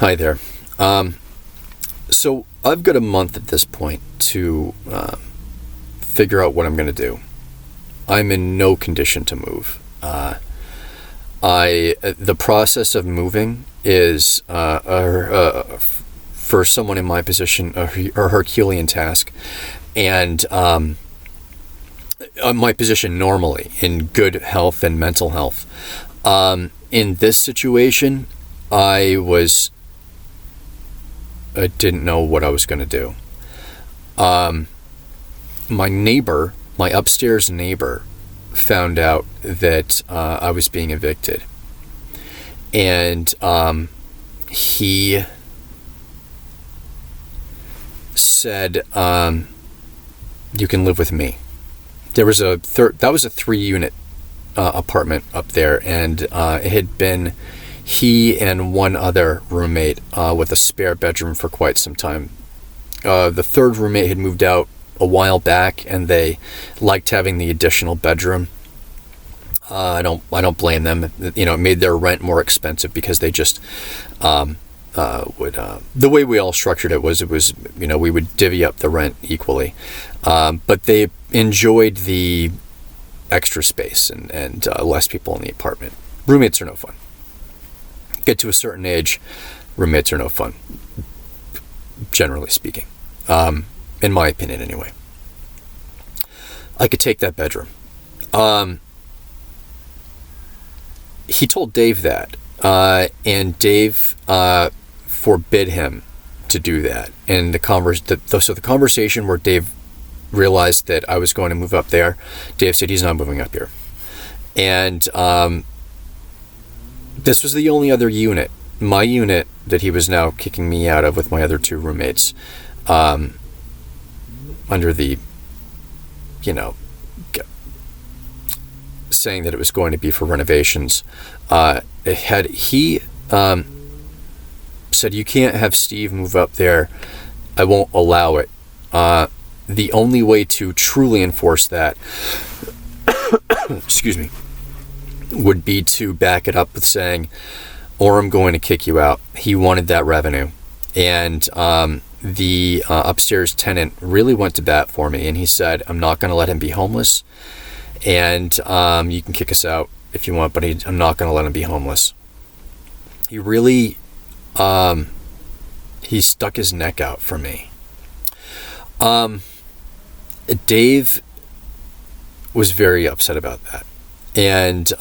Hi there. So I've got a month at this point to figure out what I'm going to do. I'm in no condition to move. The process of moving is for someone in my position a Herculean task, and my position normally in good health and mental health. In this situation, I didn't know what I was going to do. My upstairs neighbor, found out that I was being evicted, and he said, "You can live with me." There was that was a 3-unit apartment up there, and it had been he and one other roommate with a spare bedroom for quite some time. The third roommate had moved out a while back, and they liked having the additional bedroom. I don't blame them. It made their rent more expensive because they just the way we all structured it was we would divvy up the rent equally, but they enjoyed the extra space and less people in the apartment. Roommates are no fun. Get to a certain age, roommates are no fun, generally speaking. In my opinion, anyway. I could take that bedroom. He told Dave that, and Dave forbid him to do that. And the conversation where Dave realized that I was going to move up there, Dave said he's not moving up here. And this was the only other unit, my unit, that he was now kicking me out of with my other 2 roommates. Under the, saying that it was going to be for renovations. He said, "You can't have Steve move up there. I won't allow it." The only way to truly enforce that, excuse me, would be to back it up with saying, "Or I'm going to kick you out." He wanted that revenue. And the upstairs tenant really went to bat for me, and he said, "I'm not going to let him be homeless, and you can kick us out if you want, but I'm not going to let him be homeless." He really he stuck his neck out for me. Dave was very upset about that, and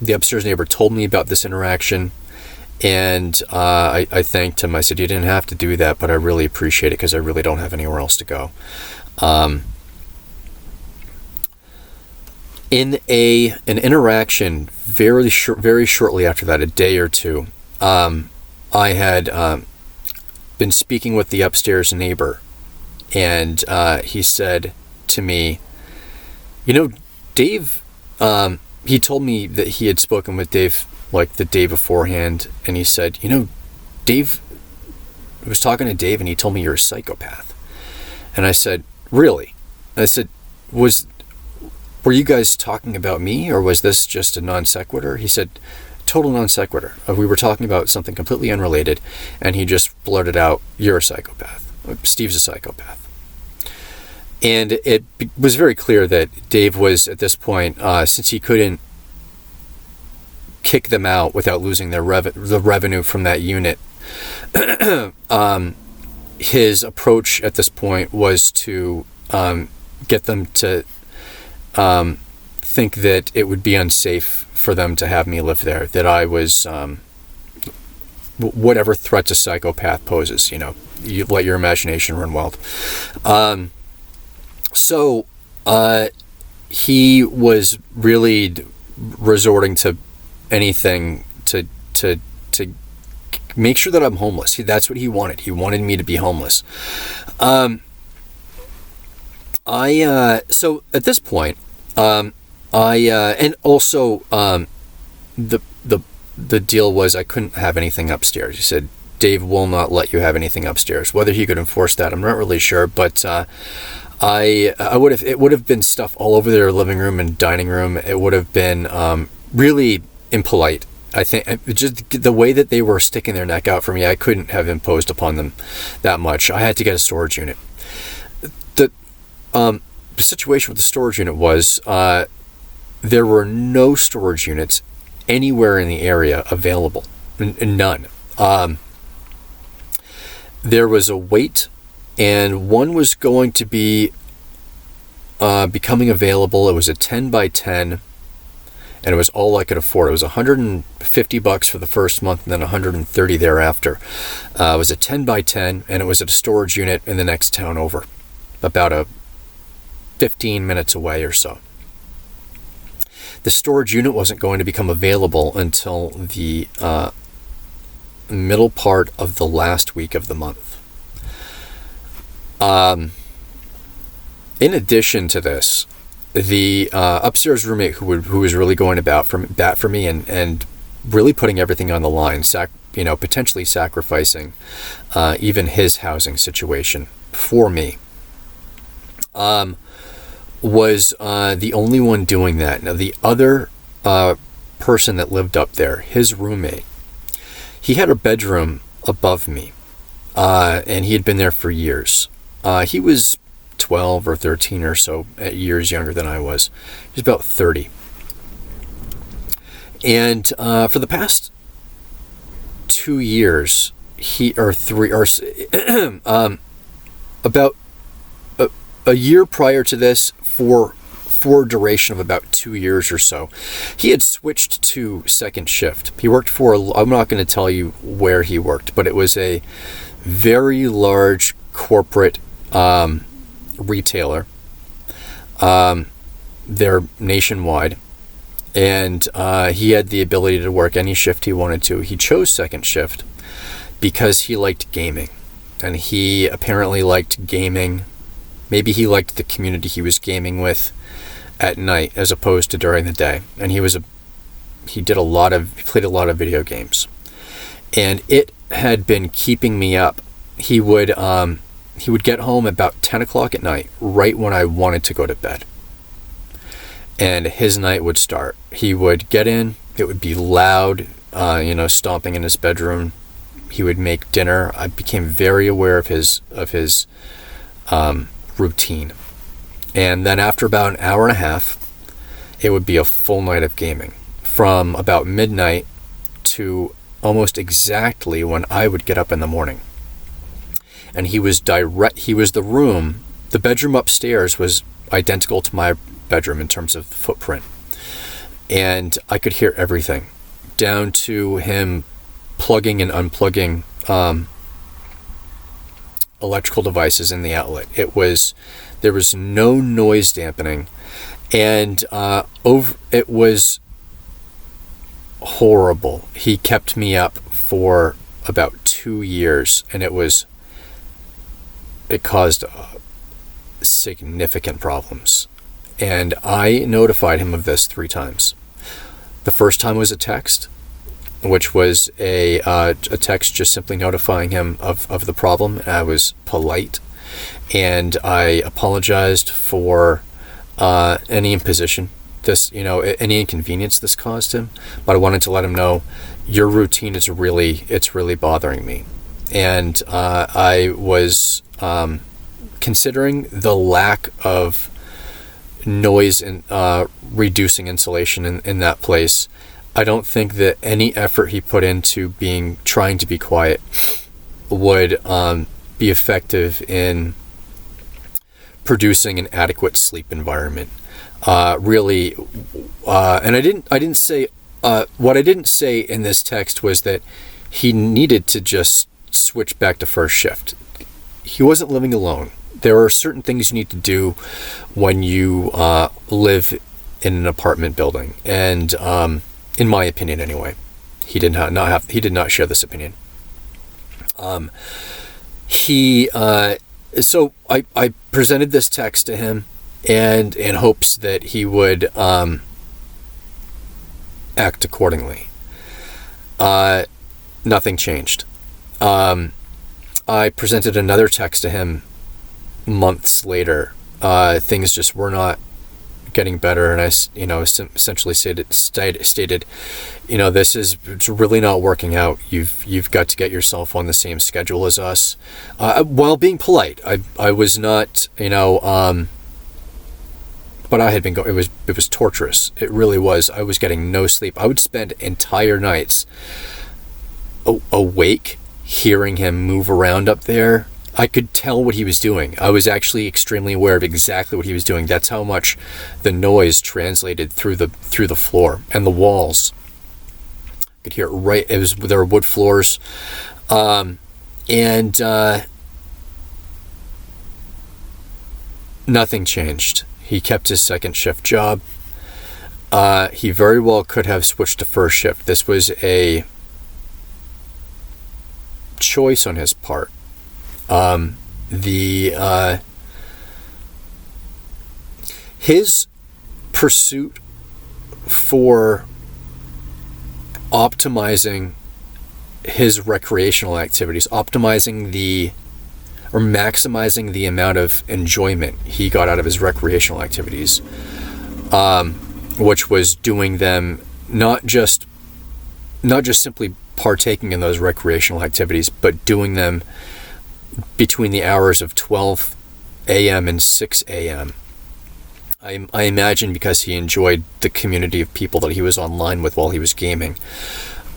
the upstairs neighbor told me about this interaction. And I thanked him. I said, "You didn't have to do that, but I really appreciate it because I really don't have anywhere else to go." In an interaction very shortly after that, a day or two, I had been speaking with the upstairs neighbor, and he said to me, "Dave," he told me that he had spoken with Dave like the day beforehand, and he said, "Dave," I was talking to Dave, and he told me you're a psychopath. And I said, "Really?" I said, were you guys talking about me, or was this just a non sequitur? He said, "Total non sequitur. We were talking about something completely unrelated," and he just blurted out, "You're a psychopath. Steve's a psychopath." And it was very clear that Dave was, at this point, since he couldn't kick them out without losing the revenue from that unit, his approach at this point was to get them to think that it would be unsafe for them to have me live there, that I was whatever threat a psychopath poses. You let your imagination run wild. So he was really resorting to anything to make sure that I'm homeless. That's what he wanted. He wanted me to be homeless. So at this point, and also the deal was I couldn't have anything upstairs. He said, "Dave will not let you have anything upstairs." Whether he could enforce that, I'm not really sure, but it would have been stuff all over their living room and dining room. It would have been really impolite I think just the way that they were sticking their neck out for me, I couldn't have imposed upon them that much. I had to get a storage unit. The situation with the storage unit was there were no storage units anywhere in the area available. None. There was a wait, and one was going to be becoming available. It was a 10 by 10. And it was all I could afford. It was $150 for the first month and then $130 thereafter. It was a 10 by 10, and it was at a storage unit in the next town over, about 15 minutes away or so. The storage unit wasn't going to become available until the middle part of the last week of the month. In addition to this, the upstairs roommate who was really going to bat for me and really putting everything on the line, potentially sacrificing even his housing situation for me, was the only one doing that. Now, the other person that lived up there, his roommate, he had a bedroom above me, and he had been there for years. He was 12 or 13 or so years younger than I was. He was about 30. And for the past 2 years, about a year prior to this, for a duration of about 2 years or so, he had switched to second shift. He worked for, I'm not going to tell you where he worked, but it was a very large corporate retailer. They're nationwide, and he had the ability to work any shift he wanted to. He chose second shift because he liked gaming, and he apparently liked gaming. Maybe he liked the community he was gaming with at night as opposed to during the day. And he played a lot of video games, and it had been keeping me up. He would get home about 10 o'clock at night, right when I wanted to go to bed. And his night would start. He would get in, it would be loud, stomping in his bedroom. He would make dinner. I became very aware of his routine. And then after about an hour and a half, it would be a full night of gaming, from about midnight to almost exactly when I would get up in the morning. And the bedroom upstairs was identical to my bedroom in terms of footprint. And I could hear everything, down to him plugging and unplugging electrical devices in the outlet. There was no noise dampening, and it was horrible. He kept me up for about 2 years, and it caused significant problems. And I notified him of this 3 times. The first time was a text, which was a text just simply notifying him of the problem. I was polite, and I apologized for any imposition, any inconvenience this caused him. But I wanted to let him know, your routine it's really bothering me. And I was considering the lack of noise and reducing insulation in that place. I don't think that any effort he put into trying to be quiet would be effective in producing an adequate sleep environment. And I didn't say what I didn't say in this text was that he needed to just switch back to first shift. He wasn't living alone. There are certain things you need to do when you live in an apartment building, and in my opinion, anyway, he did not share this opinion. So I presented this text to him, and in hopes that he would act accordingly. Nothing changed. I presented another text to him months later. Things just were not getting better, and I essentially stated, it's really not working out. You've got to get yourself on the same schedule as us, while being polite. I was not, but I had been going. It was torturous. It really was. I was getting no sleep. I would spend entire nights awake, hearing him move around up there. I could tell what he was doing. I was actually extremely aware of exactly what he was doing. That's how much the noise translated through the floor and the walls. I could hear it right. There were wood floors, and nothing changed. He kept his second shift job. He very well could have switched to first shift. This was a choice on his part. His pursuit for optimizing his recreational activities, maximizing the amount of enjoyment he got out of his recreational activities, which was doing them not just simply partaking in those recreational activities, but doing them between the hours of 12 a.m. and 6 a.m. I imagine because he enjoyed the community of people that he was online with while he was gaming.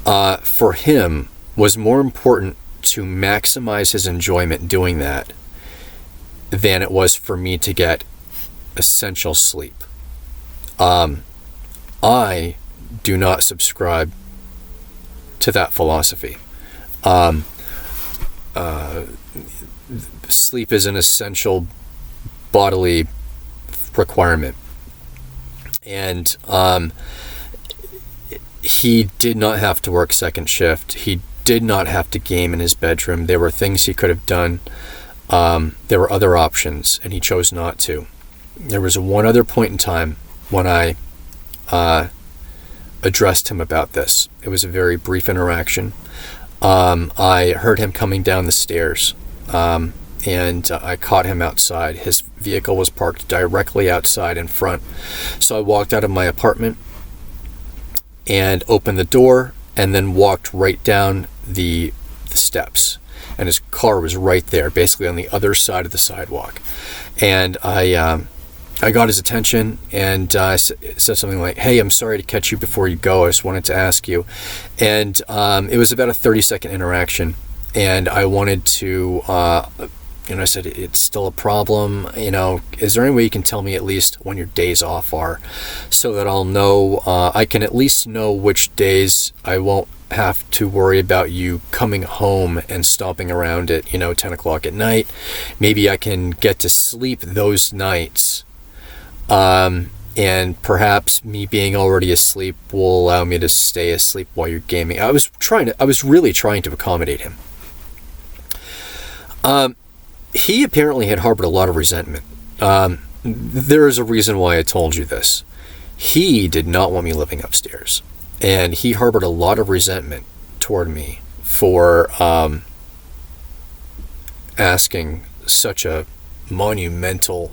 For him, was more important to maximize his enjoyment doing that than it was for me to get essential sleep. I do not subscribe to that philosophy. Sleep is an essential bodily requirement, and he did not have to work second shift. He did not have to game in his bedroom. There were things he could have done. There were other options, and he chose not to. There was one other point in time when I addressed him about this. It was a very brief interaction. I heard him coming down the stairs, and I caught him outside. His vehicle was parked directly outside in front. So I walked out of my apartment and opened the door, and then walked right down the steps. And his car was right there, basically on the other side of the sidewalk. And I got his attention, and I said something like, "Hey, I'm sorry to catch you before you go. I just wanted to ask you." And it was about a 30-second interaction, and I wanted to, I said, "It's still a problem. Is there any way you can tell me at least when your days off are, so that I'll know, I can at least know which days I won't have to worry about you coming home and stomping around at 10 o'clock at night. Maybe I can get to sleep those nights, and perhaps me being already asleep will allow me to stay asleep while you're gaming." I was really trying to accommodate him. He apparently had harbored a lot of resentment. There is a reason why I told you this. He did not want me living upstairs, and he harbored a lot of resentment toward me for asking such a monumental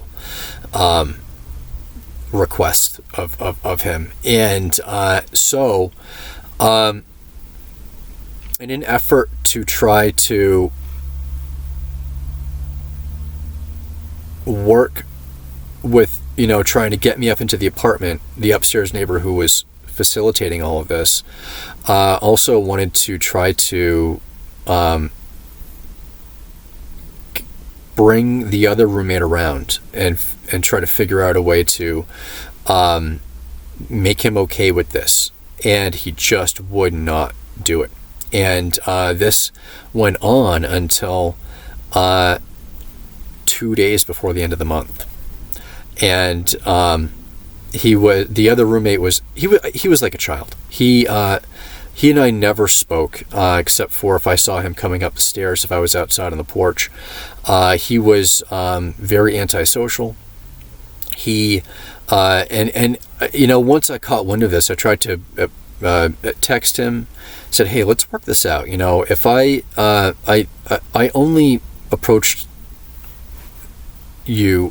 request of him. And so in an effort to try to work with, trying to get me up into the apartment, the upstairs neighbor who was facilitating all of this also wanted to try to bring the other roommate around and try to figure out a way to make him okay with this, and he just would not do it. And this went on until 2 days before the end of the month. And the other roommate was like a child. He and I never spoke, except for if I saw him coming up the stairs, if I was outside on the porch. He was very antisocial. He once I caught wind of this, I tried to text him, said, "Hey, let's work this out. If I only approached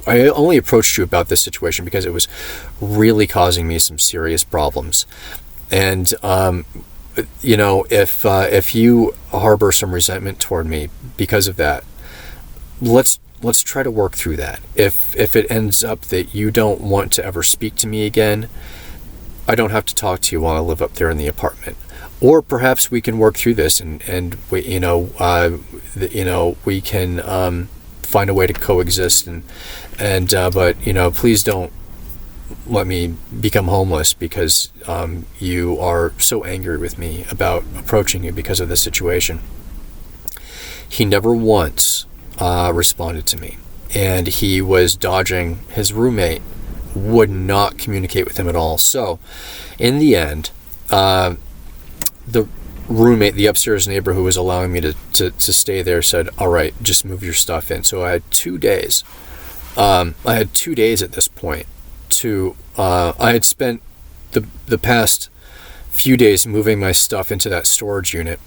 I only approached you about this situation because it was really causing me some serious problems. And, if you harbor some resentment toward me because of that, let's try to work through that. If it ends up that you don't want to ever speak to me again, I don't have to talk to you while I live up there in the apartment. Or perhaps we can work through this and we, we can find a way to coexist but please don't let me become homeless because you are so angry with me about approaching you because of this situation. He never once responded to me, and he was dodging his roommate, would not communicate with him at all. So in the end, the roommate, the upstairs neighbor who was allowing me to stay there, said, all right, just move your stuff in. So I had 2 days. I had 2 days at this point I had spent the past few days moving my stuff into that storage unit.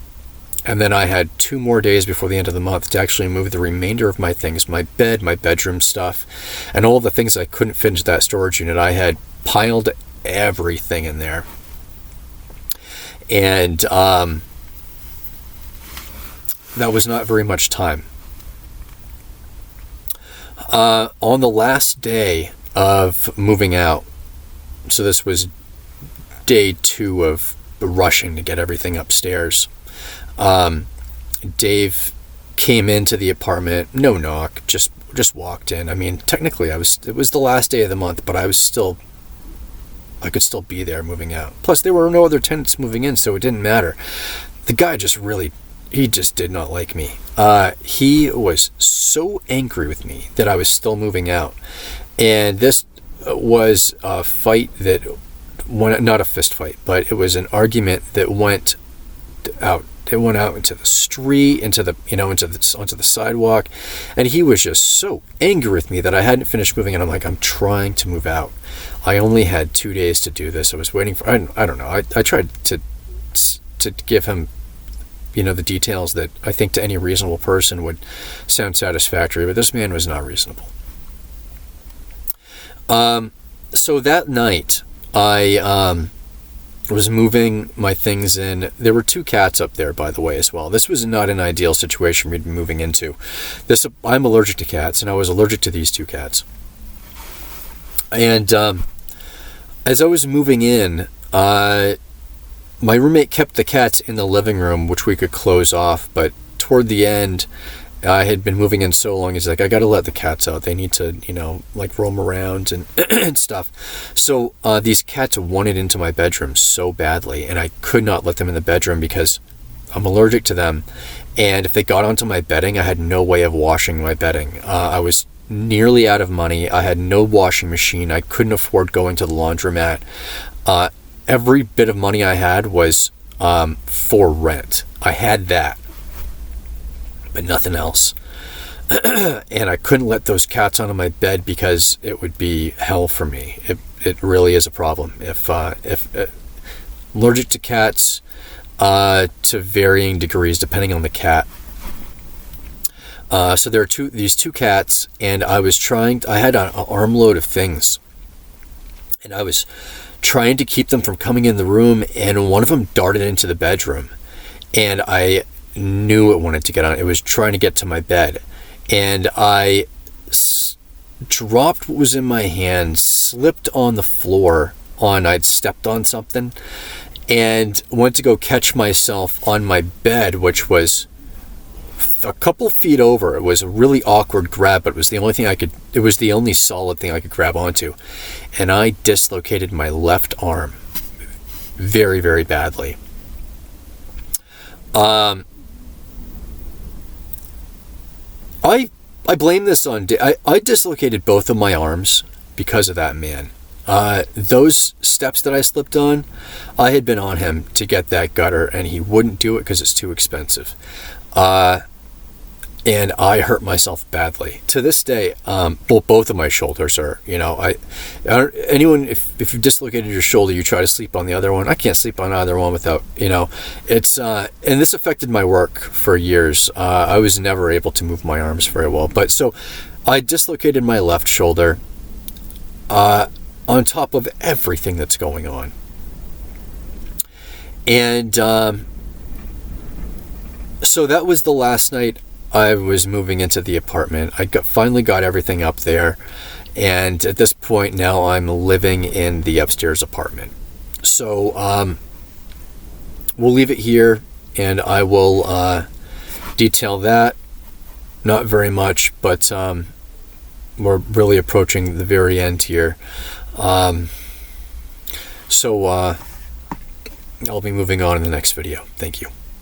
And then I had 2 more days before the end of the month to actually move the remainder of my things, my bed, my bedroom stuff, and all the things I couldn't fit into that storage unit. I had piled everything in there. And that was not very much time. On the last day of moving out, so this was day 2 of rushing to get everything upstairs, Dave came into the apartment, no knock, just walked in. I mean, technically it was the last day of the month, but I could still be there moving out. Plus there were no other tenants moving in, so it didn't matter. The guy he just did not like me. He was so angry with me that I was still moving out. And this was a fight that went, not a fist fight, but it was an argument that went out. It went out into the street, onto the sidewalk, and he was just so angry with me that I hadn't finished moving, and I'm like, I'm trying to move out. I only had 2 days to do this. I was waiting for, I don't know. I tried to give him, the details that I think to any reasonable person would sound satisfactory, but this man was not reasonable. So that night, I was moving my things in. There were 2 cats up there, by the way, as well. This was not an ideal situation we'd be moving into. I'm allergic to cats, and I was allergic to these 2 cats. And as I was moving in, my roommate kept the cats in the living room, which we could close off, but toward the end, I had been moving in so long, he's like, I gotta let the cats out. They need to, roam around and, and stuff. So these cats wanted into my bedroom so badly, and I could not let them in the bedroom because I'm allergic to them. And if they got onto my bedding, I had no way of washing my bedding. I was nearly out of money. I had no washing machine. I couldn't afford going to the laundromat. Every bit of money I had was for rent. I had that, but nothing else. And I couldn't let those cats onto my bed because it would be hell for me. It really is a problem. If allergic to cats to varying degrees depending on the cat. So there are these two cats, and I had an armload of things, and I was trying to keep them from coming in the room, and one of them darted into the bedroom, and I knew it wanted to get on. It was trying to get to my bed, and I dropped what was in my hand, slipped on the floor I'd stepped on something, and went to go catch myself on my bed, which was a couple feet over. It was a really awkward grab, but it was the only solid thing I could grab onto. And I dislocated my left arm very, very badly. I blame this on, I dislocated both of my arms because of that man. Those steps that I slipped on, I had been on him to get that gutter, and he wouldn't do it because it's too expensive. And I hurt myself badly. To this day, both of my shoulders are, if you've dislocated your shoulder, you try to sleep on the other one. I can't sleep on either one without, it's, and this affected my work for years. I was never able to move my arms very well. But so I dislocated my left shoulder on top of everything that's going on. And so that was the last night I was moving into the apartment. I finally got everything up there. And at this point now I'm living in the upstairs apartment. So we'll leave it here, and I will detail that. Not very much, but we're really approaching the very end here. So I'll be moving on in the next video. Thank you.